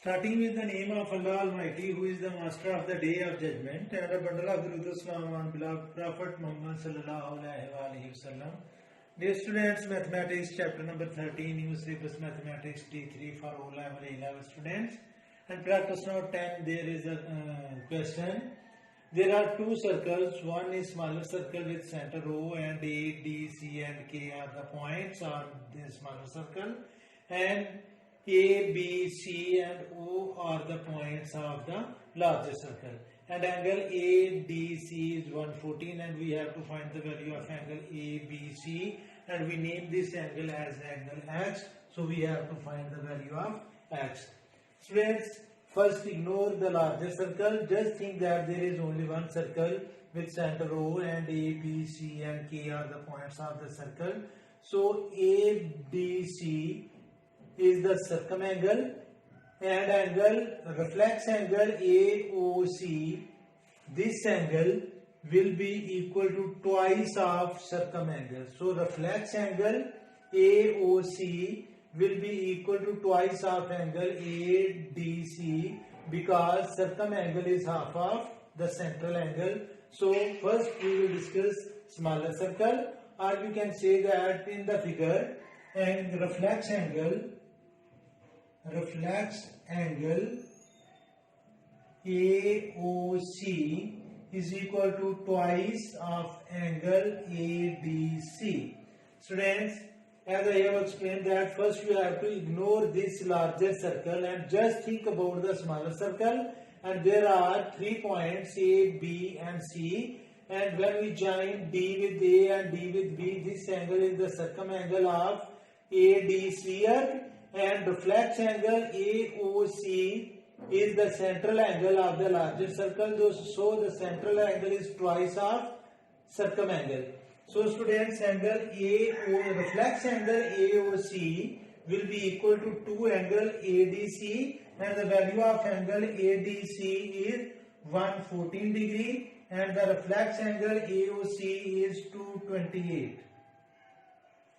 Starting with the name of Allah Almighty, who is the master of the day of judgment, and a bundle of Durud Salam on beloved Prophet Muhammad sallallahu alaihi wasallam. Dear students, mathematics chapter number 13, new syllabus mathematics D3 for O level A level students. And practice note 10, there is a question. There are two circles. One is smaller circle with center O, and A, D, C and K are the points on the smaller circle, and A, B, C and O are the points of the larger circle. And angle ADC is 114, and we have to find the value of angle ABC, and we name this angle as angle X, so we have to find the value of X. Students, first ignore the larger circle. Just think that there is only one circle with center O, and A, B, C and K are the points of the circle. So ABC is the circumangle, and angle reflex angle AOC, this angle will be equal to twice of circumangle. So reflex angle AOC will be equal to twice of angle ADC, because circumangle is half of the central angle. So first we will discuss smaller circle, or we can say that in the figure, and reflex angle AOC is equal to twice of angle ADC. Students, as I have explained that first you have to ignore this larger circle and just think about the smaller circle, and there are 3 points A, B and C, and when we join D with A and D with B, this angle is the circumangle of AD sphere, and reflex angle AOC is the central angle of the larger circle. So the central angle is twice of circumangle. So students, reflex angle AOC will be equal to 2 angle ADC, and the value of angle ADC is 114 degree, and the reflex angle AOC is 228.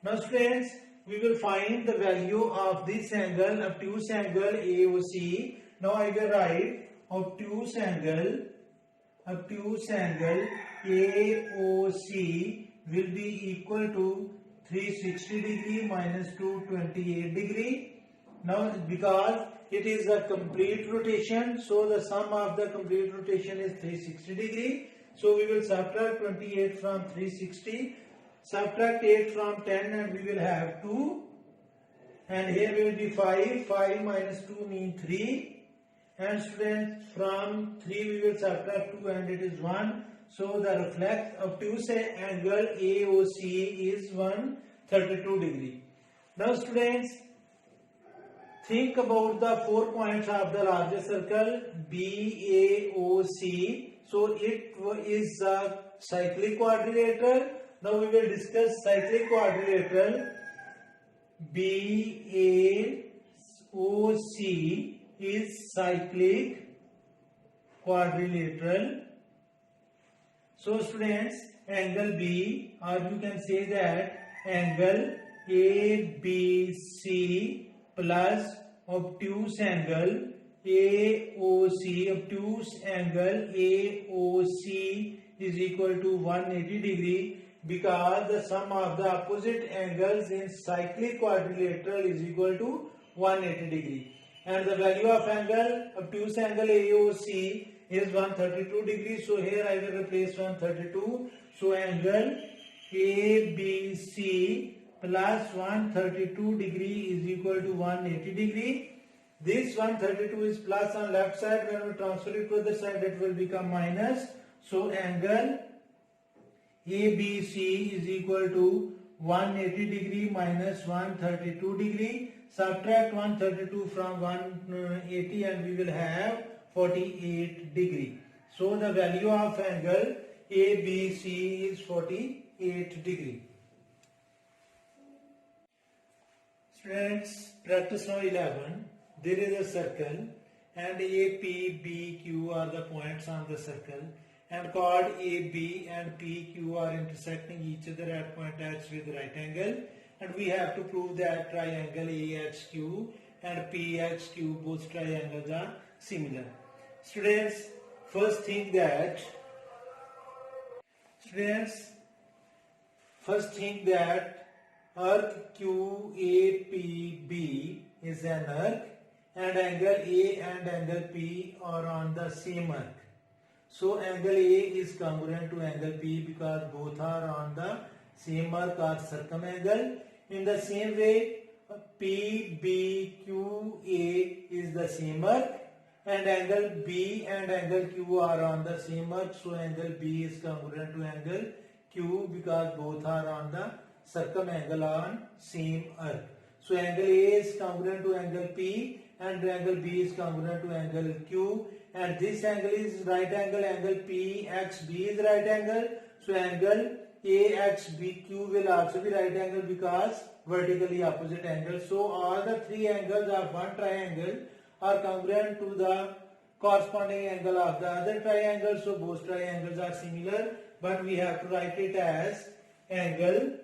Now students, we will find the value of this angle, obtuse angle AOC. Now I will write obtuse angle AOC will be equal to 360 degree minus 228 degree. Now because it is a complete rotation, so the sum of the complete rotation is 360 degree. So we will subtract 28 from 360. Subtract 8 from 10, and we will have 2, and here will be 5. 5 minus 2 means 3, and students, from 3 we will subtract 2, and it is 1. So the reflex obtuse angle AOC is 132 degree. Now students, think about the 4 points of the larger circle BAOC. So it is a cyclic quadrilateral. Now we will discuss cyclic quadrilateral. BAOC is cyclic quadrilateral. So students, angle B, or you can say that angle ABC plus obtuse angle AOC, obtuse angle AOC is equal to 180 degree, because the sum of the opposite angles in cyclic quadrilateral is equal to 180 degree. And the value of angle, obtuse angle AOC is 132 degree. So here I will replace 132. So angle ABC plus 132 degree is equal to 180 degree. This 132 is plus on left side. When we transfer it to the other side, it will become minus. So angle ABC is equal to 180 degree minus 132 degree. Subtract 132 from 180, and we will have 48 degree. So the value of angle ABC is 48 degree. Students, practice now 11. There is a circle, and A, P, B, Q are the points on the circle, and chord AB and PQ are intersecting each other at point H with right angle, and we have to prove that triangle AHQ and px cube, both triangles are similar. Students, first think that arc QAPB is an arc and angle A and angle P are on the same arc. So angle A is congruent to angle P because both are on the same arc or circumangle. In the same way, PBQA is the same arc and angle B and angle Q are on the same arc. So angle B is congruent to angle Q because both are on the circumangle on same arc. So angle A is congruent to angle P and angle B is congruent to angle Q, and this angle is right angle, angle PXB is right angle. So angle AXBQ will also be right angle because vertically opposite angle. So all the three angles of one triangle are congruent to the corresponding angle of the other triangle. So both triangles are similar, but we have to write it as angle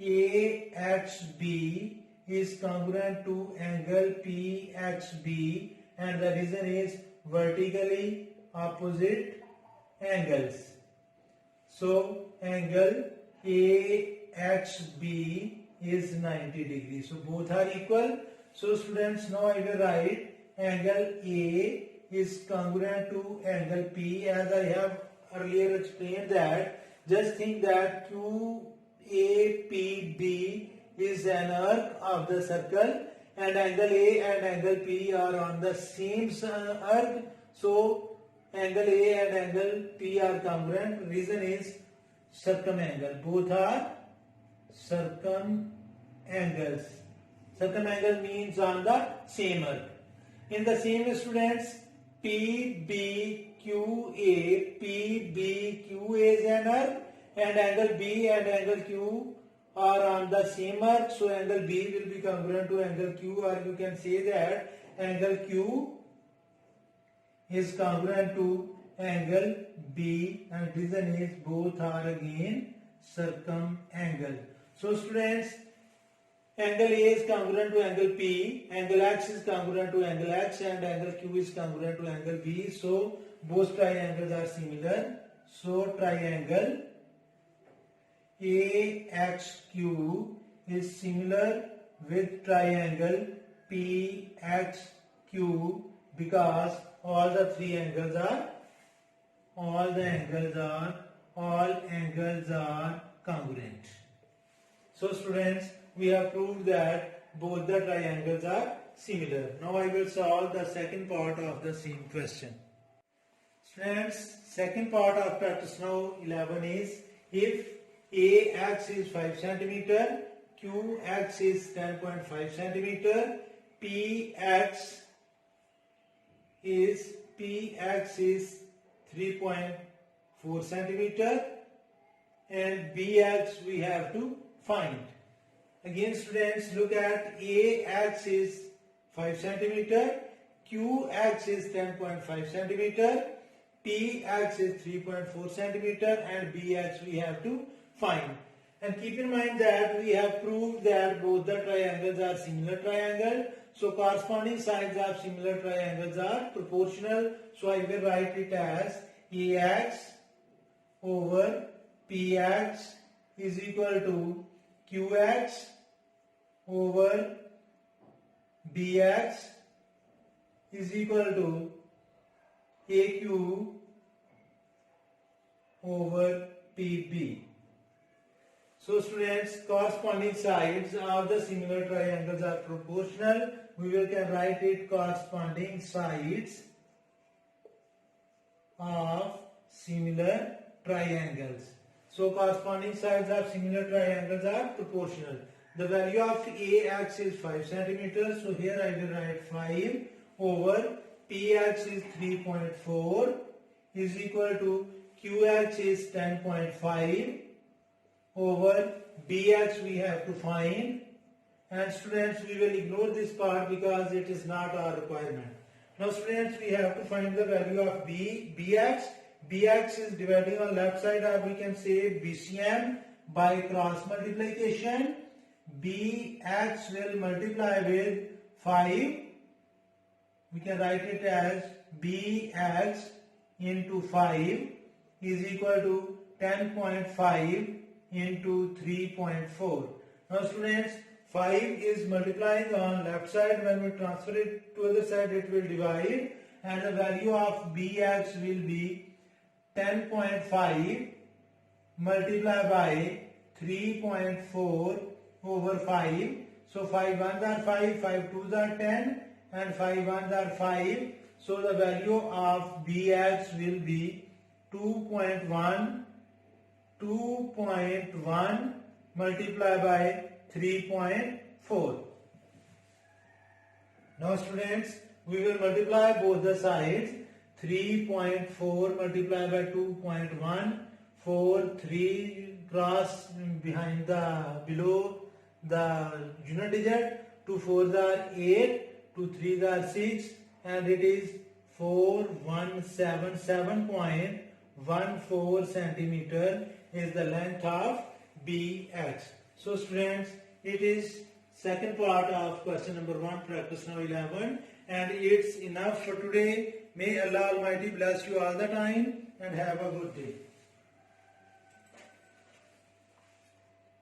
AXB is congruent to angle PXB, and the reason is vertically opposite angles. So angle AXB is 90 degrees. So both are equal. So students, now I will write angle A is congruent to angle P, as I have earlier explained that. Just think that QAPB is an arc of the circle and angle A and angle P are on the same arc. So angle A and angle P are congruent. Reason is circumangle. Both are circumangles. Circumangle means on the same arc. In the same way, students, PBQA is an arc and angle B and angle Q are on the same arc. So angle B will be congruent to angle Q, or you can say that angle Q is congruent to angle B, and reason is both are again circumangle. So students, angle A is congruent to angle P, angle X is congruent to angle X, and angle Q is congruent to angle B. So both triangles are similar. So triangle AXQ is similar with triangle PXQ because all angles are congruent. So students, we have proved that both the triangles are similar. Now I will solve the second part of the same question. Students, second part of practice now 11 is if AX is 5 cm, QX is 10.5 cm, PX is 3.4 cm, and BX we have to find. Again students, look at AX is 5 cm, QX is 10.5 cm, PX is 3.4 cm, and BX we have to find. And keep in mind that we have proved that both the triangles are similar triangle. So corresponding sides of similar triangles are proportional. So I will write it as AX over PX is equal to QX over BX is equal to AQ over PB. So students, corresponding sides of the similar triangles are proportional. We can write it corresponding sides of similar triangles. So corresponding sides of similar triangles are proportional. The value of AX is 5 cm. So here I will write 5 over PX is 3.4 is equal to QX is 10.5 over BX we have to find, and students we will ignore this part because it is not our requirement. Now students, we have to find the value of BX. BX is dividing on left side, or we can say BCM by cross multiplication. BX will multiply with 5, we can write it as bx into 5 is equal to 10.5 into 3.4. Now students, 5 is multiplying on left side. When we transfer it to other side, it will divide, and the value of bx will be 10.5 multiplied by 3.4 over 5. So 5 1s are 5, 5 2s are 10, and 5 1s are 5. So the value of bx will be 2.1 multiplied by 3.4. Now students, we will multiply both the sides. 3.4 multiplied by 2.1, 4, 3 cross behind below the unit digit. 2 4s are 8, 2 3s are 6, and it is 4177.14 centimeter is the length of bx. So students, it is second part of question number 1, practice now 11, and it's enough for today. May Allah Almighty bless you all the time and have a good day.